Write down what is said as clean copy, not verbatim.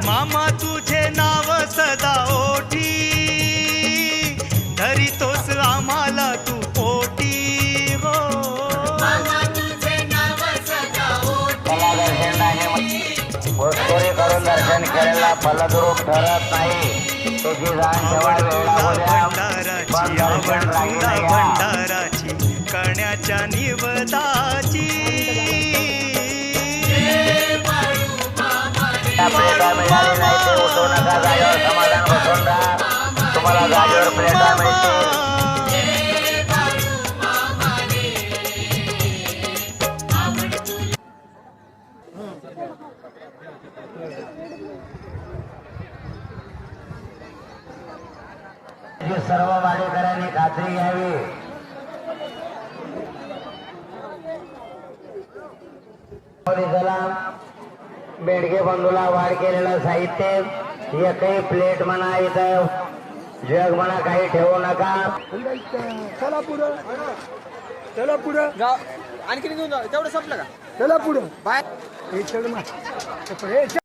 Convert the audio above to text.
मामा तुझे नाव सदा ओठी धरितोस आम्हाला तू पोटी हो मामा तुझे नाव सदा ओठी घोषखोरी करून दर्शन केलेला फलद्रूप ठरत नाही तुझी जाण भंडाराची करण्याच्या निवदाची प्रेरणा मिळाली नाही ते उठू नका जागेवर समाधान बसून राहा तुम्हाला जागेवर प्रेरणा मिळते सर्व वाडेकरांनी खात्री घ्यावी बेडगे बंधूला वाढ केलेलं साहित्य एकही प्लेट म्हणा इथं जग म्हणा काही ठेवू नका चला पुढं चला पुढं आणखी घेऊन जा तेवढं संपलं का चला पुढं बाय हे चल